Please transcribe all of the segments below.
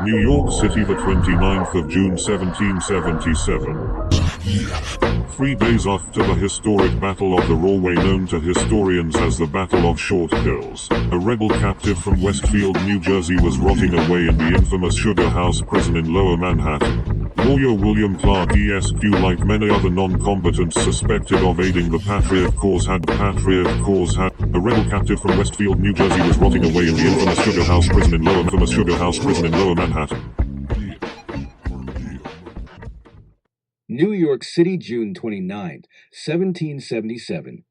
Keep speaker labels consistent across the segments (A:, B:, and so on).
A: New York City, the 29th of June 1777. 3 days after the historic Battle of the Rahway, known to historians as the Battle of Short Hills, a rebel captive from Westfield, New Jersey was rotting away in the infamous Sugar House prison in Lower Manhattan. Lawyer William Clark, ESQ, like many other non-combatants suspected of aiding the Patriot cause, had a rebel captive from Westfield, New Jersey was rotting away in the infamous Sugar House prison in Lower Manhattan.
B: New York City, June 29, 1777.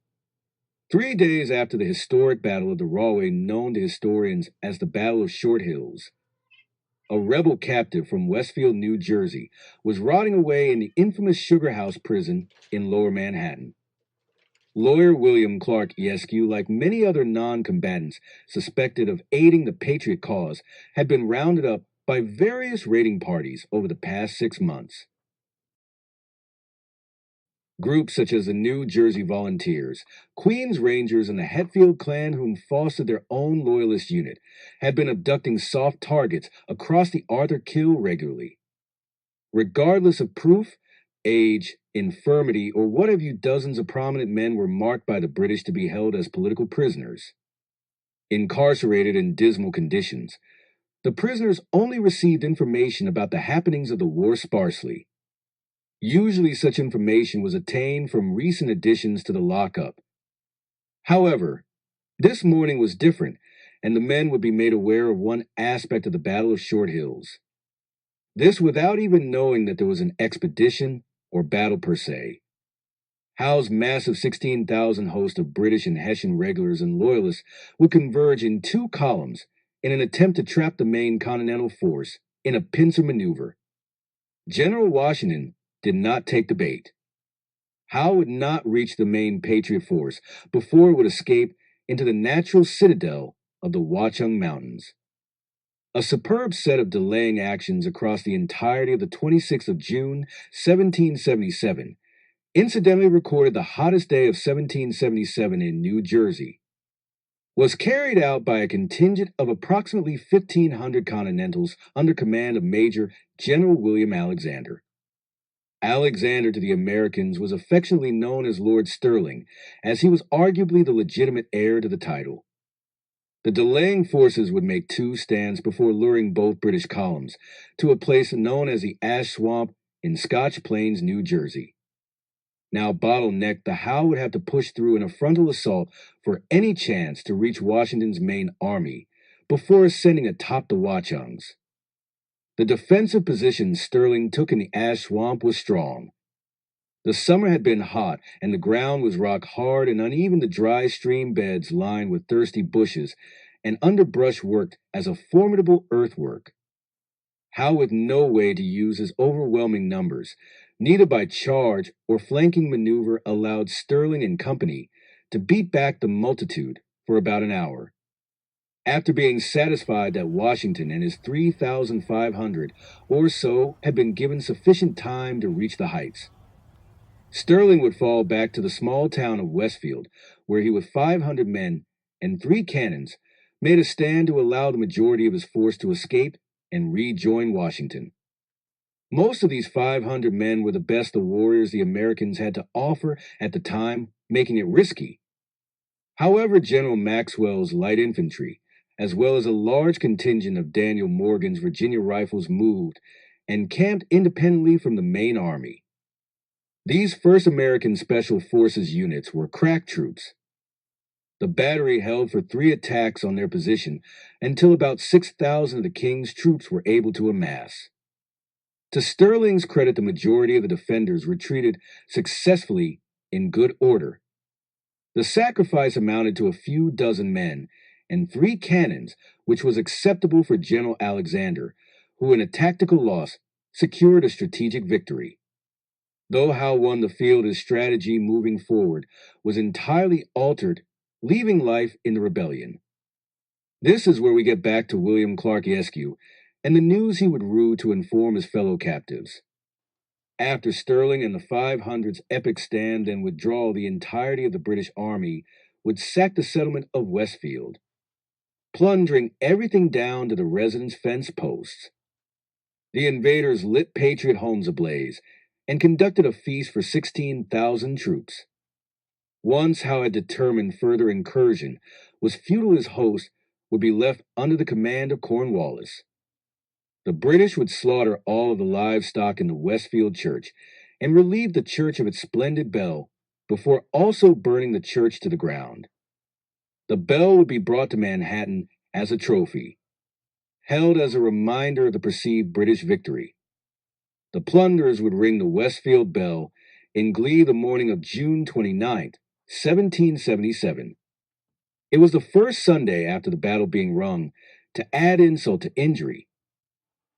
B: 3 days after the historic Battle of the Rahway, known to historians as the Battle of Short Hills, a rebel captive from Westfield, New Jersey, was rotting away in the infamous Sugar House prison in Lower Manhattan. Lawyer William Clark, ESQ, like many other non-combatants suspected of aiding the Patriot cause, had been rounded up by various raiding parties over the past 6 months. Groups such as the New Jersey Volunteers, Queens Rangers, and the Hatfield clan, whom fostered their own loyalist unit, had been abducting soft targets across the Arthur Kill regularly. Regardless of proof, age, infirmity, or what have you, dozens of prominent men were marked by the British to be held as political prisoners. Incarcerated in dismal conditions, the prisoners only received information about the happenings of the war sparsely. Usually such information was obtained from recent additions to the lockup. However, this morning was different, and the men would be made aware of one aspect of the Battle of Short Hills. This without even knowing that there was an expedition or battle per se. Howe's massive 16,000 host of British and Hessian regulars and loyalists would converge in 2 columns in an attempt to trap the main Continental force in a pincer maneuver. General Washington did not take the bait. Howe would not reach the main Patriot force before it would escape into the natural citadel of the Watchung Mountains. A superb set of delaying actions across the entirety of the 26th of June, 1777, incidentally recorded the hottest day of 1777 in New Jersey, was carried out by a contingent of approximately 1,500 Continentals under command of Major General William Alexander. Alexander to the Americans was affectionately known as Lord Stirling, as he was arguably the legitimate heir to the title. The delaying forces would make 2 stands before luring both British columns to a place known as the Ash Swamp in Scotch Plains, New Jersey. Now bottlenecked, the Howe would have to push through in a frontal assault for any chance to reach Washington's main army before ascending atop the Watchungs. The defensive position Stirling took in the Ash Swamp was strong. The summer had been hot, and the ground was rock hard and uneven. The dry stream beds lined with thirsty bushes and underbrush worked as a formidable earthwork. Howe with no way to use his overwhelming numbers, neither by charge or flanking maneuver, allowed Stirling and company to beat back the multitude for about an hour. After being satisfied that Washington and his 3,500 or so had been given sufficient time to reach the heights, Stirling would fall back to the small town of Westfield, where he with 500 men and 3 cannons made a stand to allow the majority of his force to escape and rejoin Washington. Most of these 500 men were the best of warriors the Americans had to offer at the time, making it risky. However, General Maxwell's light infantry, as well as a large contingent of Daniel Morgan's Virginia Rifles, moved and camped independently from the main army. These 1st American Special Forces units were crack troops. The battery held for 3 attacks on their position until about 6,000 of the King's troops were able to amass. To Stirling's credit, the majority of the defenders retreated successfully in good order. The sacrifice amounted to a few dozen men and 3 cannons, which was acceptable for General Alexander, who in a tactical loss secured a strategic victory. Though Howe won the field, his strategy moving forward was entirely altered, leaving life in the rebellion. This is where we get back to William Clark Esq and the news he would rue to inform his fellow captives. After Sterling and the 500's epic stand and withdrawal, the entirety of the British Army would sack the settlement of Westfield, plundering everything down to the residents' fence posts. The invaders lit Patriot homes ablaze and conducted a feast for 16,000 troops. Once Howe had determined further incursion was futile, his host would be left under the command of Cornwallis. The British would slaughter all of the livestock in the Westfield church and relieve the church of its splendid bell before also burning the church to the ground. The bell would be brought to Manhattan as a trophy, held as a reminder of the perceived British victory. The plunderers would ring the Westfield bell in glee the morning of June 29th, 1777. It was the first Sunday after the battle being rung. To add insult to injury,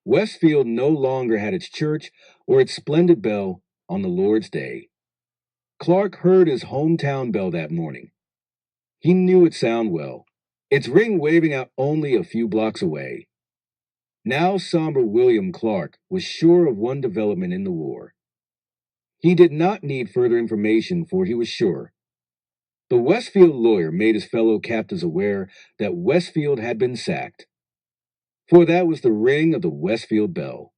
B: Westfield no longer had its church or its splendid bell on the Lord's Day. Clark heard his hometown bell that morning. He knew it sound well, its ring waving out only a few blocks away. Now somber William Clark was sure of one development in the war. He did not need further information, for he was sure. The Westfield lawyer made his fellow captives aware that Westfield had been sacked, for that was the ring of the Westfield bell.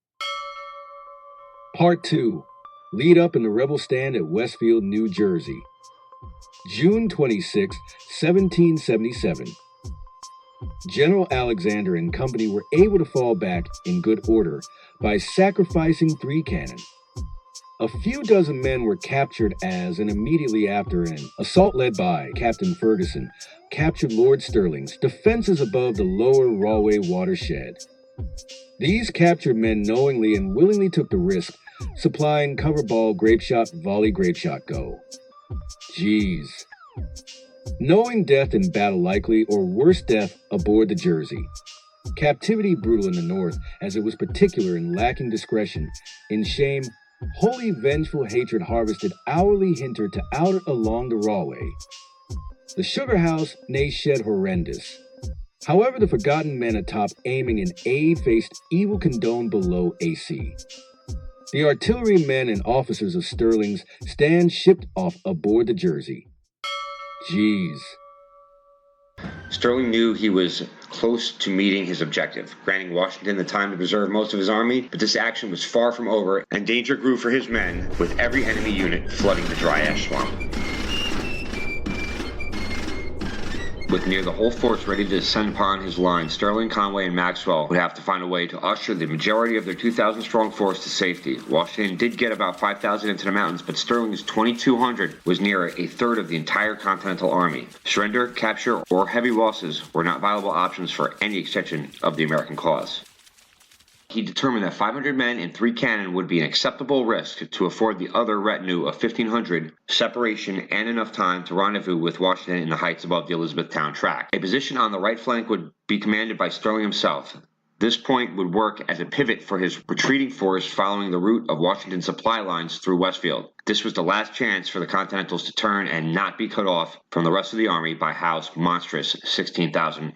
B: Part 2. Lead up in the rebel stand at Westfield, New Jersey. June 26, 1777. General Alexander and company were able to fall back in good order by sacrificing 3 cannon. A few dozen men were captured as, and immediately after, an assault led by Captain Ferguson captured Lord Sterling's defenses above the lower Rahway watershed. These captured men knowingly and willingly took the risk, supplying cover ball, grape shot, volley, grape shot, go. Jeez. Knowing death in battle likely, or worse death aboard the Jersey. Captivity brutal in the North, as it was particular in lacking discretion, in shame, wholly vengeful hatred harvested hourly hintered to outer along the Rahway. The sugar house nay shed horrendous. However, the forgotten men atop aiming in aid faced evil condoned below AC. The artillery men and officers of Sterling's stand shipped off aboard the Jersey. Jeez.
C: Sterling knew he was close to meeting his objective, granting Washington the time to preserve most of his army, but this action was far from over, and danger grew for his men, with every enemy unit flooding the dry ash swamp. With near the whole force ready to descend upon his line, Sterling, Conway, and Maxwell would have to find a way to usher the majority of their 2,000-strong force to safety. Washington did get about 5,000 into the mountains, but Sterling's 2,200 was near a third of the entire Continental Army. Surrender, capture, or heavy losses were not viable options for any extension of the American cause. He determined that 500 men and 3 cannon would be an acceptable risk to afford the other retinue of 1,500 separation and enough time to rendezvous with Washington in the heights above the Elizabethtown track. A position on the right flank would be commanded by Sterling himself. This point would work as a pivot for his retreating force following the route of Washington's supply lines through Westfield. This was the last chance for the Continentals to turn and not be cut off from the rest of the army by Howe's monstrous 16,000.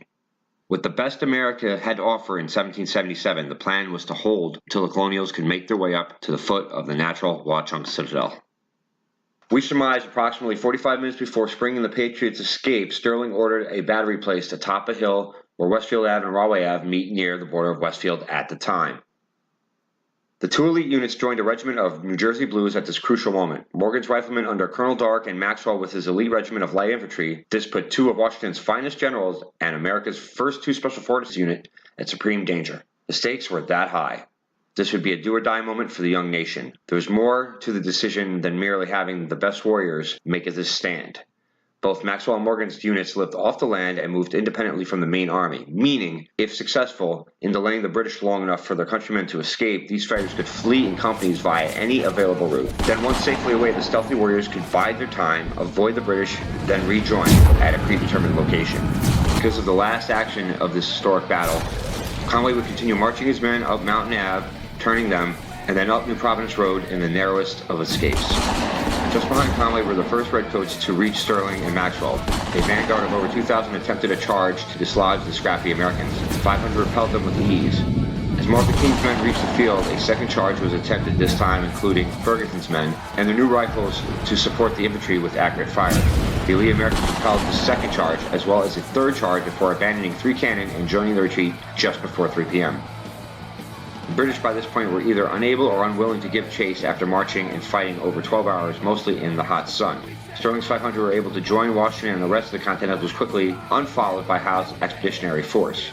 C: With the best America had to offer in 1777, the plan was to hold until the colonials could make their way up to the foot of the natural Watchung Citadel. We surmise approximately 45 minutes before springing the Patriots' escape, Sterling ordered a battery placed atop a hill where Westfield Ave and Rahway Ave meet near the border of Westfield at the time. The 2 elite units joined a regiment of New Jersey Blues at this crucial moment. Morgan's riflemen under Colonel Dark and Maxwell with his elite regiment of light infantry. This put 2 of Washington's finest generals and America's first 2 special forces unit at supreme danger. The stakes were that high. This would be a do-or-die moment for the young nation. There was more to the decision than merely having the best warriors make this stand. Both Maxwell and Morgan's units lived off the land and moved independently from the main army, meaning, if successful, in delaying the British long enough for their countrymen to escape, these fighters could flee in companies via any available route. Then once safely away, the stealthy warriors could bide their time, avoid the British, then rejoin at a predetermined location. Because of the last action of this historic battle, Conway would continue marching his men up Mountain Ave, turning them, and then up New Providence Road in the narrowest of escapes. Just behind Conway were the first redcoats to reach Sterling and Maxwell. A vanguard of over 2,000 attempted a charge to dislodge the scrappy Americans. 500 repelled them with ease. As Marvin King's men reached the field, a second charge was attempted, this time including Ferguson's men and their new rifles to support the infantry with accurate fire. The elite Americans propelled the second charge, as well as a third charge before abandoning 3 cannon and joining the retreat just before 3 p.m. The British by this point were either unable or unwilling to give chase after marching and fighting over 12 hours, mostly in the hot sun. Sterling's 500 were able to join Washington and the rest of the Continentals quickly, unfollowed by Howe's expeditionary force.